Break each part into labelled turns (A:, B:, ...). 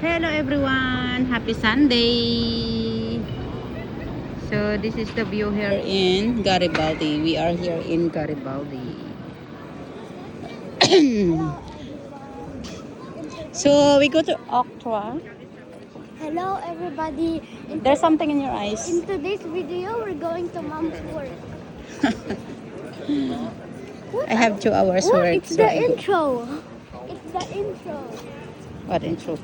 A: Hello everyone, happy Sunday. So this is the view here in Garibaldi. We are here in Garibaldi. So we go to Octra.
B: Hello everybody.
A: There's something in your eyes.
B: In today's video, we're going to Mom's work.
A: I have 2 hours
B: What?
A: work.
B: It's
A: So
B: the
A: I go.
B: intro. It's the intro.
A: What intro?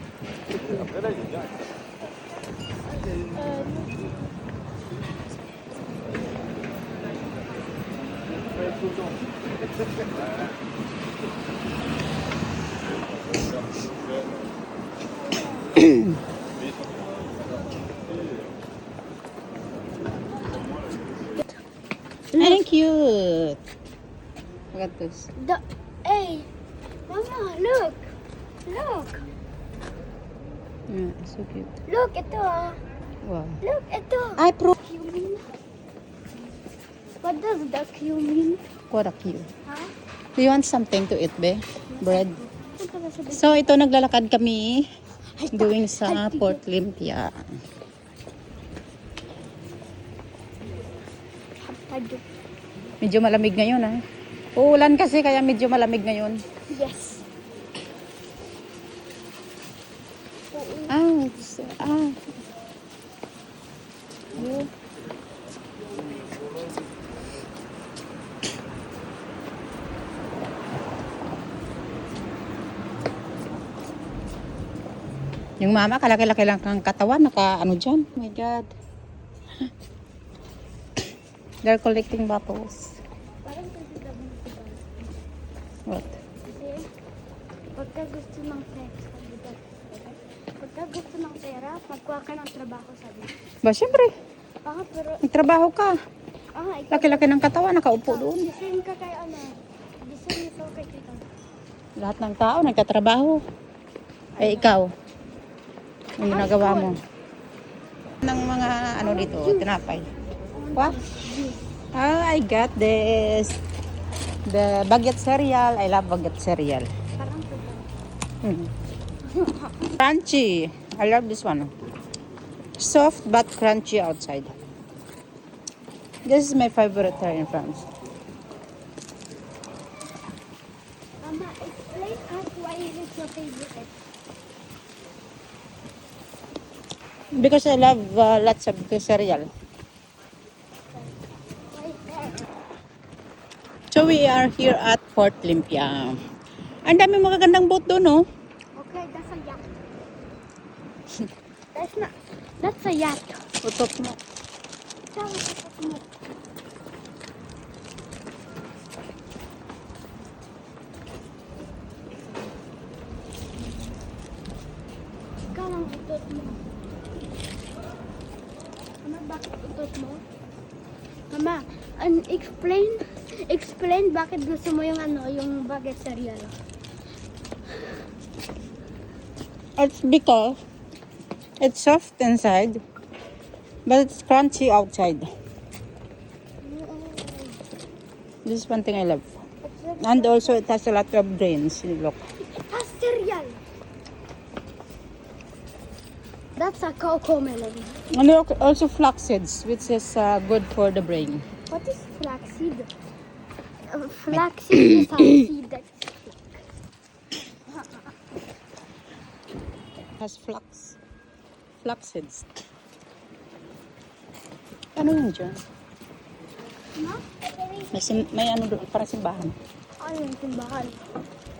A: Thank you. Look at this.
B: Hey, Mama, look. Look.
A: Yeah, so cute.
B: Look, ito ah.
A: Wow.
B: Look, ito.
A: I pro.
B: Cumin. What does the Q mean?
A: What a cute.
B: Huh?
A: Do you want something to eat, be? Bread.
B: Ito ba sabi?
A: So ito naglalakad kami going sa Port Olympia.
B: Tayo.
A: Medyo malamig ngayon ha. Uulan kasi kaya medyo malamig ngayon.
B: Yes.
A: Ah. Yung mama, kalaki-laki lang kang katawan, naka ano dyan. Oh my God. They're collecting bottles.
B: Parang kasi kami ito.
A: What?
B: Kasi, pagka gusto ng pera, pagka gusto ng pera, magkuha ka ng trabaho, sabi.
A: Ba, syempre,
B: Pero,
A: nagtrabaho ka.
B: ikaw,
A: Laki-laki ng katawan, nakaupo doon.
B: design ka kay ano, design ikaw kay kita.
A: Lahat ng tao nagtatrabaho. Ay, ikaw. Ang ginagawa mo. Ng mga ano dito, tinapay. What? I got this. The baguette cereal. I love baguette cereal.
B: Parang ito.
A: Crunchy. I love this one. Soft but crunchy outside. This is my favorite here in France.
B: Mama, explain us why is it your favorite?
A: Because I love lots of the cereal.
B: Why there?
A: So we are here at Port Olympia. Ang dami magagandang boat doon, no?
B: Okay, that's a yacht. That's a yacht.
A: Utot mo.
B: Tapos mo. Ikaw ang utot mo. Mama, bakit utot mo? Mama, explain bakit gusto mo yung ano, yung baguette cereal.
A: It's because it's soft inside, but it's crunchy outside. This is one thing I love. And also it has a lot of grains. Look.
B: It has cereal. That's a cocoa melon.
A: And also flax seeds, which is good for the brain.
B: What is flaxseed? Flaxseed is a seed that
A: Has flax seeds. Ano yun dyan?
B: no?
A: May ano doon, para simbahan.
B: Ano yung simbahan?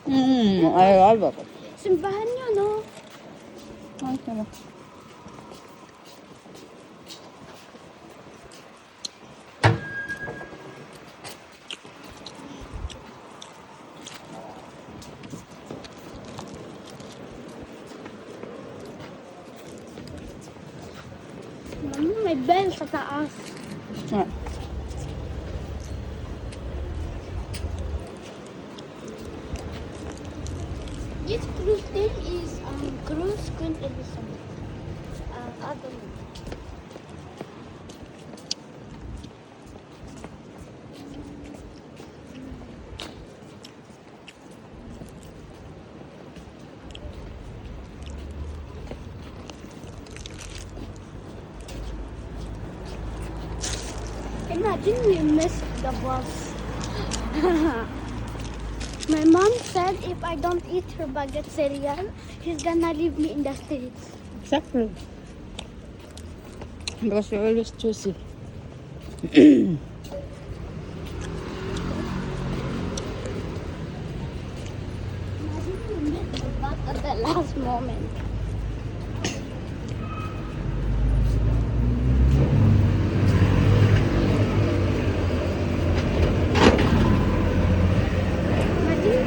A: I love it.
B: Simbahan yun, no?
A: Ay, ano.
B: May bell sa taas.
A: Ah.
B: This cruise name is Cruise Queen Elizabeth. I don't know. Imagine we missed the bus. My mom said if I don't eat her baguette cereal, she's gonna leave me in the streets.
A: Exactly. Because you're always choosy.
B: Imagine we missed the bus at the last moment. Imagine.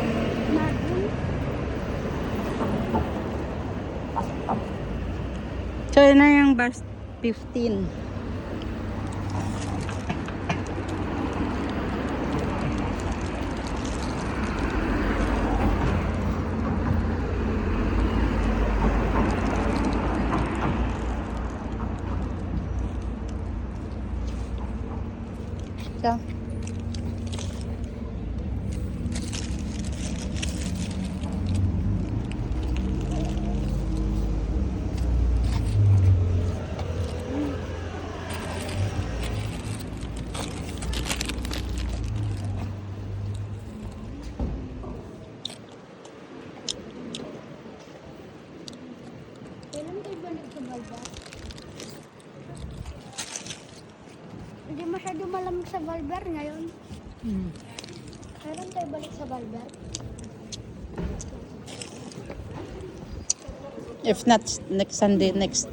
A: So, yun na yung bus 15. So,
B: Kailan tayo balik sa Valbar? Hindi masyado malamig sa Valbar ngayon. Kailan tayo balik sa Valbar?
A: if not next Sunday, next.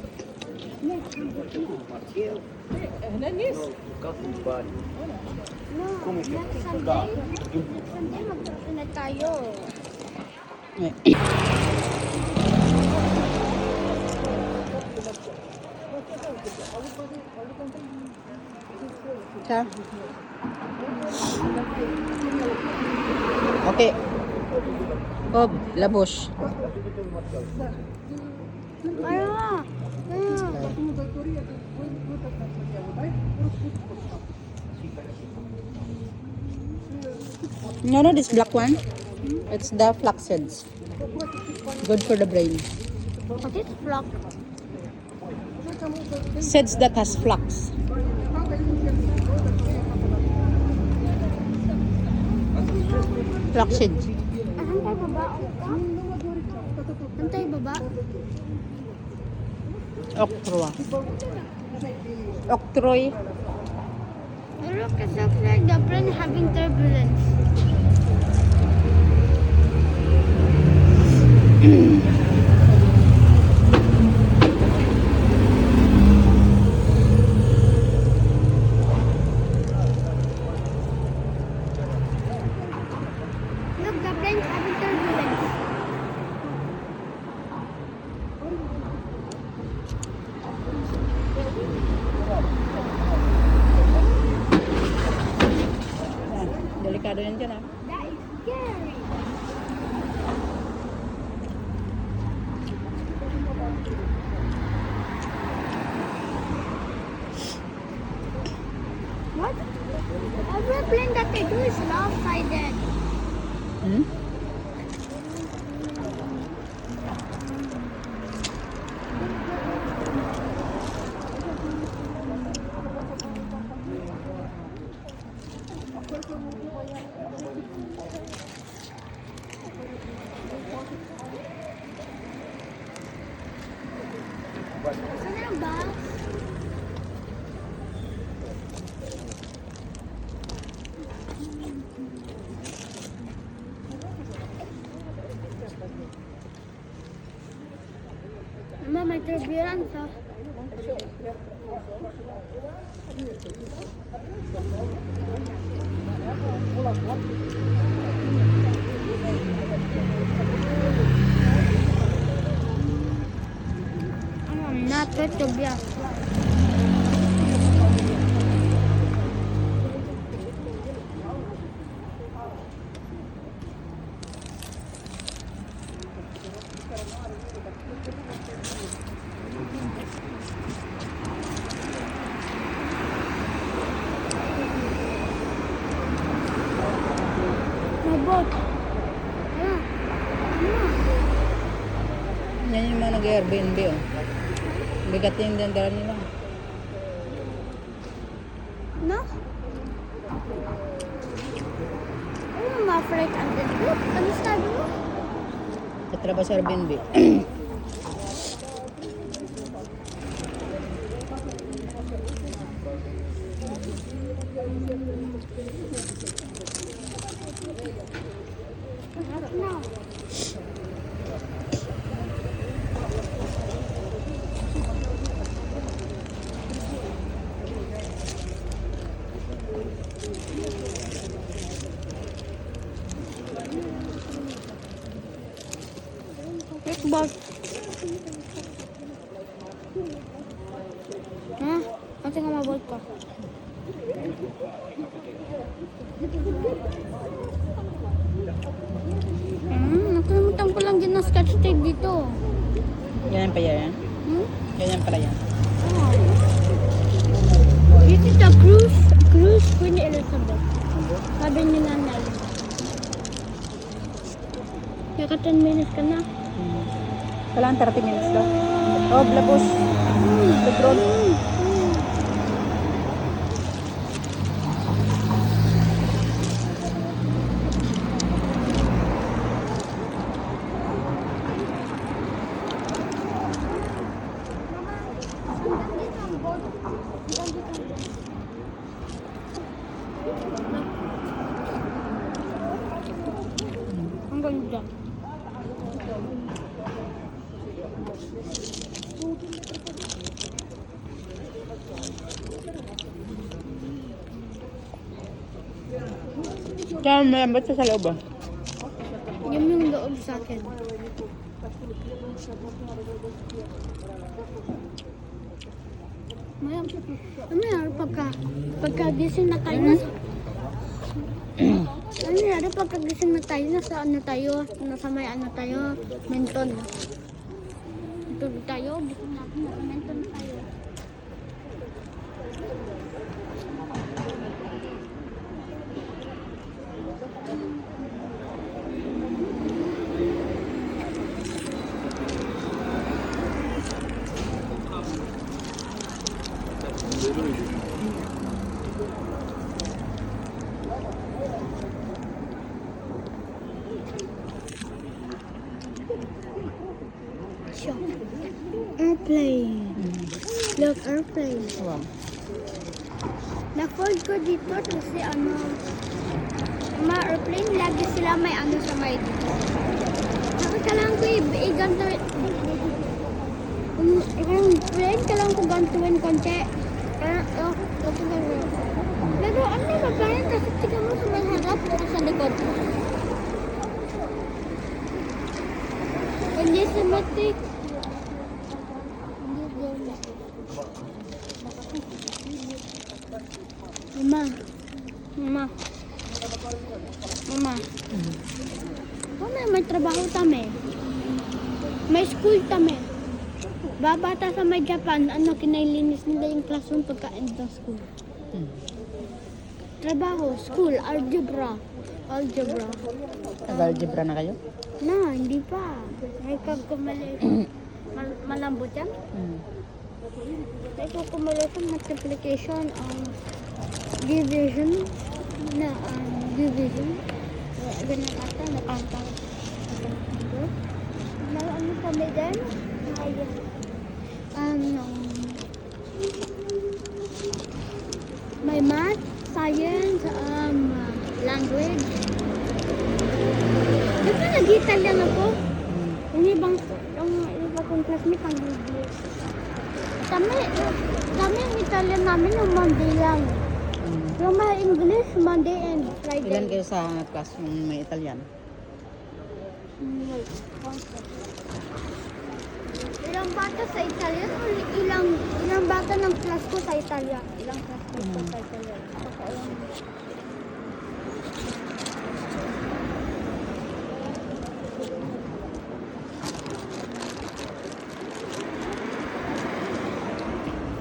B: No, next Sunday. Next Sunday magkasunod tayo.
A: So, okay. Bob, labos.
B: Kaya nga.
A: You know this black one? It's the flax seeds. Good for the brain.
B: What is flock?
A: Seeds that has flax. Flax seeds.
B: Asan tayo baba? Asan tayo baba?
A: Octroy. Octroy.
B: Look, it looks like the plane having turbulence. Look, the plane's having turbulence.
A: Delikado yan dyan, ah.
B: That is scary. What? Every plane that they do is lopsided.
A: Hmm?
B: Saan na yung bus? Mama, may turbulence ha. Not good to be a fly. My boat. Ayan. Ayan.
A: Yan yung mga nag-Airbnb, oh. Bigat yung dala nila.
B: No? ma-freak ang group. Ano sabi mo?
A: Tatrabaho sa Airbnb.
B: Harap na. Kickbox. Ha? Kasi nga mabot ko. Nakalimutan ko lang din na sketch tape dito.
A: Ganyan pa yan. Ganyan pala yan.
B: Oh. This is the cruise Queen Elizabeth. Sabi ni nanay. Kaya ka 10 minutes ka na.
A: Kailangan 30 minutes daw. Oh, blabos. Petrol.
B: Ang ganda.
A: Kaya malambot siya sa loob ah.
B: Yung loob sa akin. Mamaya, pagka gising na tayo na pagka gising na tayo, nasa ano tayo, nasa may ano tayo, menton. Tulog tayo, gising natin, nasa menton na tayo. Airplane. Look, airplane.
A: Wow.
B: Na-fold ko dito kasi ano, mga airplane, lagi sila may ano sa may dito. Tapos kailangan ko i-ganto, plane, kailangan ko gantuin konti. Kaya, kasi gano'n. Pero ano yung magkain kasi tignan mo sa may harap o sa likod. Hindi symmetric. Mama. Mama. Mama. Mama, may trabaho tami. May school tami. Babata sa may Japan, ano, kinailinis nila yung classroom pagka-end ng school. Trabaho, school, algebra. Algebra.
A: Nag-algebra na kayo?
B: Na, hindi pa. May kagkumali. Malambot yan? May kagkumali sa multiplication ang division na division. Ganyan ata, nakantang. Ano kami din? May math, science, language. Di ba nag-Italian ako? Yung ibang kong classmate ang English. Kami ang Italian namin yung Monday lang. Yung mga English, Monday and Friday.
A: Ilan kayo sa class yung may Italian?
B: Ilang bata sa Italian o ilang bata ng class ko sa Italian? Ilang classmates ko sa Italian?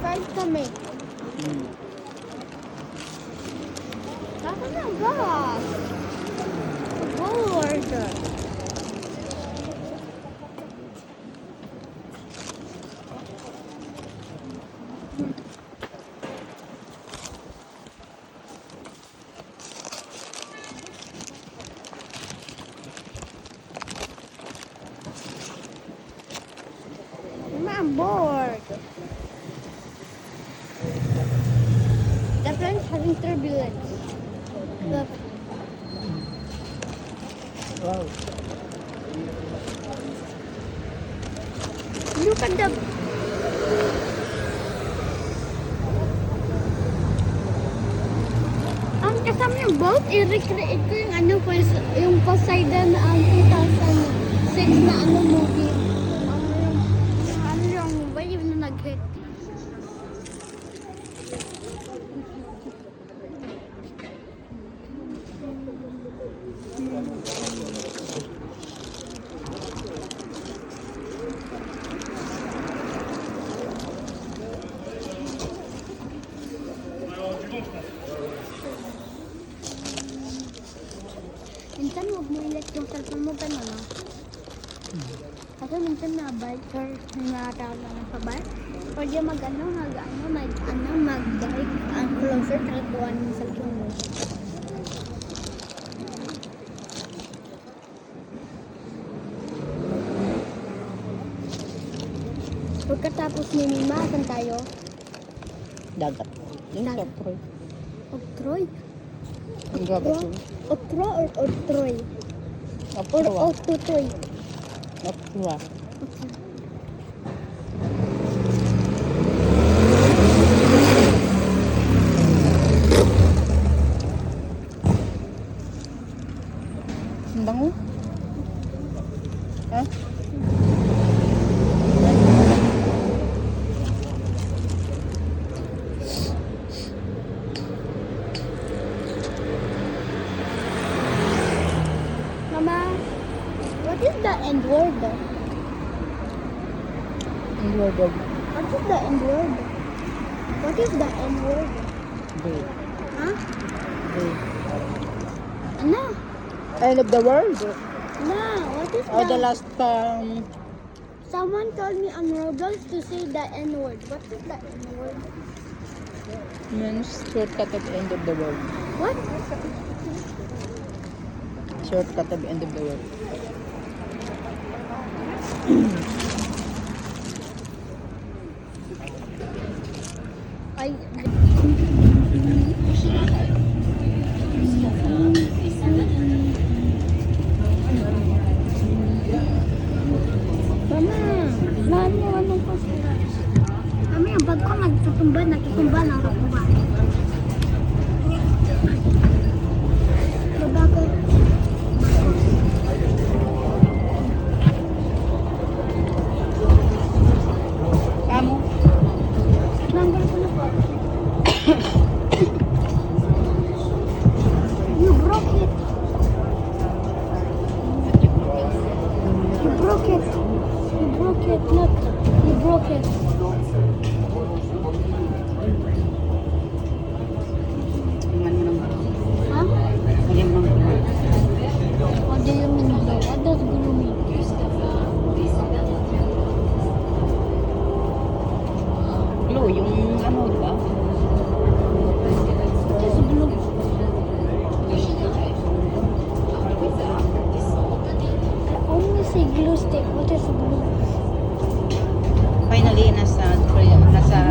B: Five kami. Saan ang bus? Board. I'm bored. The plane's having turbulence. Look.
A: Wow.
B: Look at the... Ang kasama yung boat, i-recreate ko yung ano po, yung Poseidon 2006 na ano movie. Ano yung wave na nag-hit. Minsan huwag mo ilit yung cellphone mo gano'n, no? Kasi minsan na biker na nakatawag na sa bar. Pwede mag-drive ang closer to kuhan yung cellphone mo. Pagkatapos ni Mima, saan tayo?
A: Dagat. Yung
B: Dagat.
A: sa Troy.
B: Octroy?
A: Ang dagat yun.
B: Octro or Octroy? Or
A: Optua.
B: Octutoy?
A: Optua. Ang bango. Ha?
B: Mama, what is the end word?
A: Ang word of
B: What is the end word? What is the end word?
A: day.
B: Huh?
A: Day.
B: Ano?
A: End of the world.
B: No, what is
A: Or the
B: the...
A: last
B: Someone told me on Roblox to say the N word. What is the N word?
A: means shortcut of end of the world.
B: What?
A: Shortcut of end of the world.
B: I... Mama, lahat mo anong kasi? Mama, yung bag ko nagtutumba ng rakuba. Baba ko.
A: Kamu?
B: Number ko na po. You broke it. You broke it. You broke it. Not. You broke it. Huh? What do you mean blue? What does blue mean?
A: Blue, yung ano, di ba?
B: What is blue? I only say glue stick. What is blue?
A: Finally, nasa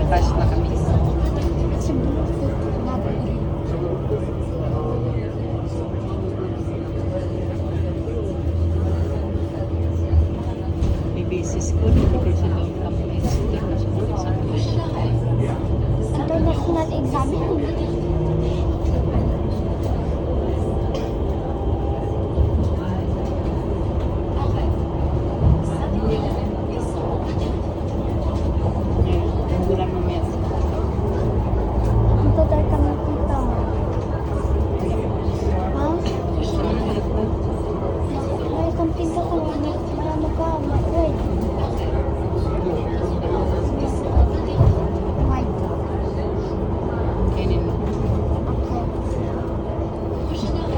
A: bus na kami.
B: It's a blue stick. Not blue.
A: May basis ko, international companies, international examination.
B: International exam.
A: Yung ulam ng mes.
B: Ito tayo kami kita. Ha? May isang pinto ko. Marami ka. Wait. White.
A: Kainin mo.
B: Okay.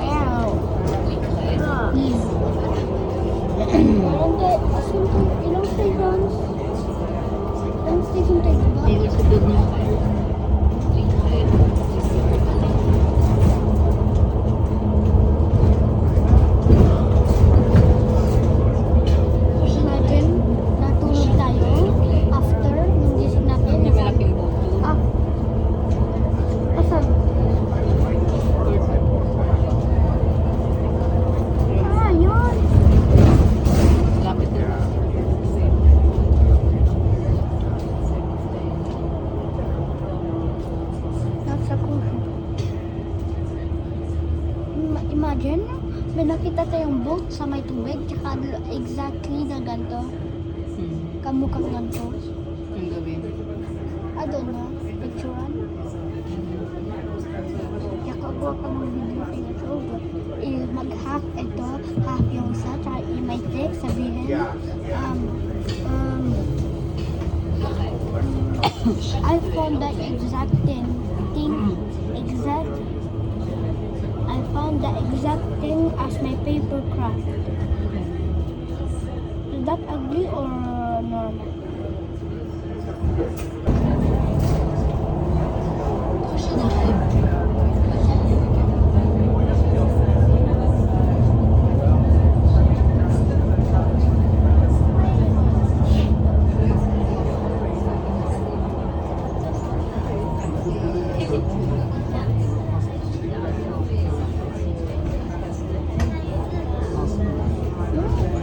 B: Ow. Ilang stations? Ilang station tayo ba?
A: Dito sa dud mo.
B: Imagine, natulog tayo after nakita tayong boat sa may tubig, tsaka exactly na ganito. Kamukhang ganito.
A: Ang gawin.
B: I don't know. Picturean. Kakagawa ka ng video ito. Mag-half ito, half yung isa, tsaka i-may text, sabihin, I found the exact thing, I found the exact thing as my paper craft. Is that ugly or normal?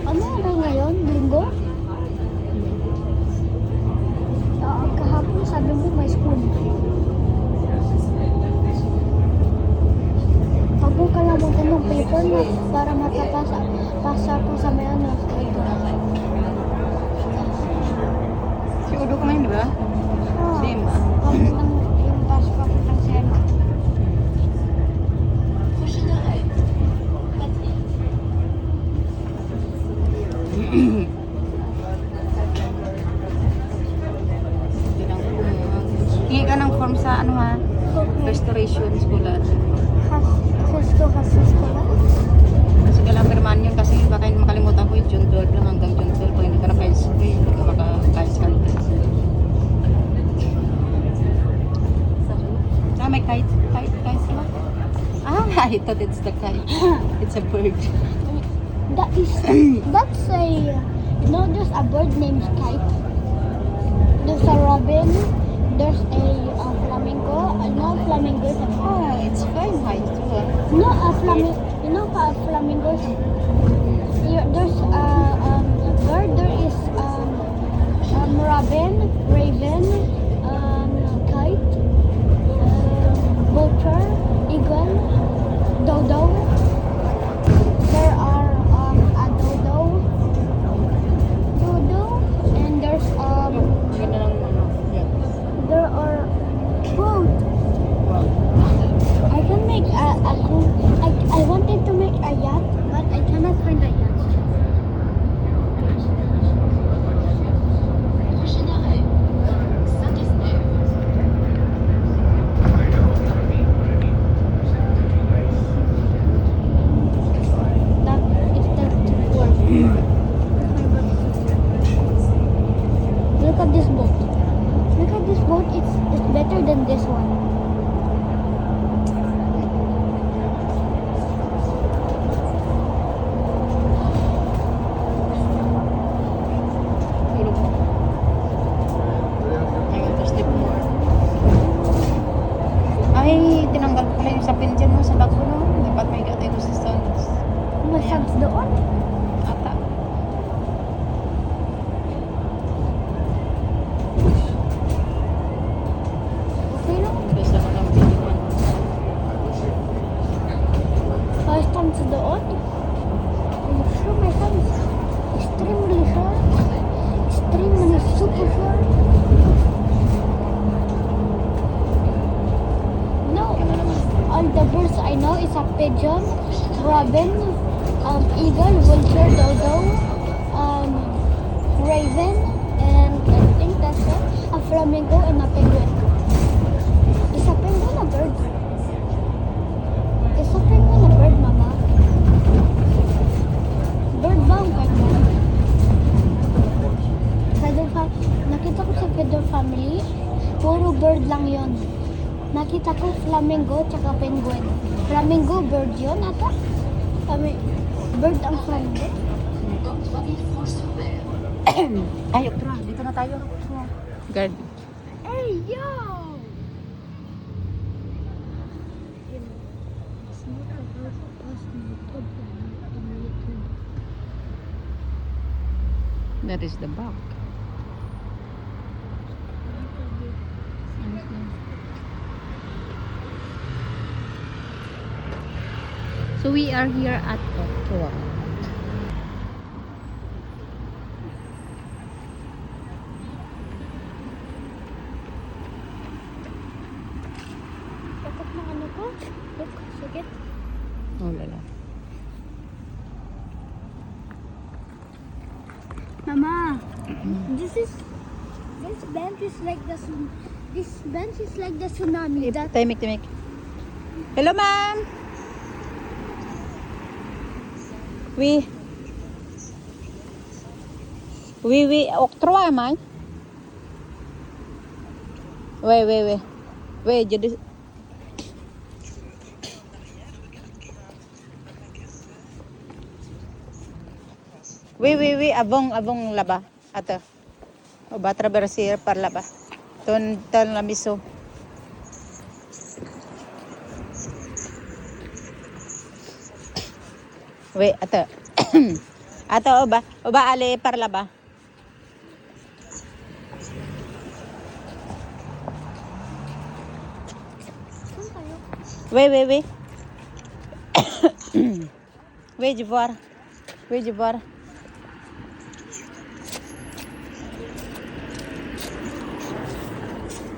B: Ano araw ngayon? Linggo? Kahapon sabi mo may school. Pag mo kalamutan ng paper na para pasa ko sa may ano.
A: Si Udo kumain, di ba? Same.
B: Pagod ng yung passport ng SEMA.
A: Hingi ka ng form sa ano ha? Restoration school.
B: Hasisko lang.
A: Kasi kailangan pirmahan yun kasi baka hindi makalimutan ko yung June 12 lang hanggang June 12. Pag hindi ka na-files ko hindi ka maka-files ka. Ah, may kite ba? Ah, I thought it's the kite. It's a bird.
B: That's a, you know, there's a bird named Kite. There's a robin. There's a flamingo. No, flamingo is a bird.
A: Ah, it's fine height too.
B: No, a flamingo. You know, a flamingo is a bird. There's a bird. There is robin, raven, kite, vulture, eagle, dodo. There are a dodo, and there's
A: Ganda ng ano. Yeah.
B: there are boat. I can make I wanted to make a yacht, but I cannot find a yacht. That is the word. Look at this boat. Look at this boat. It's better than this one.
A: Tulog mo. I want to sleep more. Ay, tinanggal ko pala yung sapin dyan no, sa bag ko no. Dapat may gatay ko sa stands.
B: May subs doon.
A: Ata.
B: Okay lang.
A: Basta ko lang piniwan.
B: May subs doon. Are you sure my subs? Extremely sure. Extremely super sure. No.
A: Ano naman?
B: All the birds I know is a pigeon, robin, eagle, vulture, dodo, raven, and I think that's it. A flamingo and a penguin. Is a penguin a bird? Is a penguin a bird, Mama? Bird ba ang penguin? Nakita ko sa Feather Family, puro bird lang yon. Nakita ko flamingo tsaka penguin. Flamingo, bird yun ata? Bird ang flamingo?
A: Ay, Okra. Dito na tayo. Guard.
B: Hey, yo!
A: That is the back.
C: So we are here at
A: Wow.
B: Takot ng ano ko. Look, sige.
A: Oh, lala.
B: Mama, this bench is like the this bench is like the tsunami. That
A: Timik. Hello, ma'am. Oui. Oui, octroi, man. Oui. Oui, jadi... Oui, avant là-bas. Attends. On va traverser par là-bas. Dans la maison. Oui, attends. Attends, on va aller par là-bas.
B: saan tayo?
A: Oui. Oui, je vois.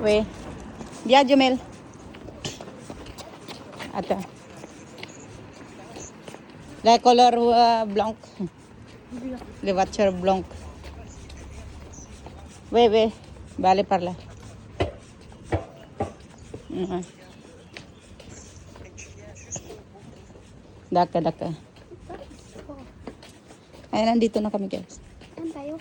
A: Oui. Viens, Jumel. Attends. La couleur blanc. Les voitures blanc. Oui. Va aller par là. Daka. Ay, nandito na kami, guys.
B: Saan tayo?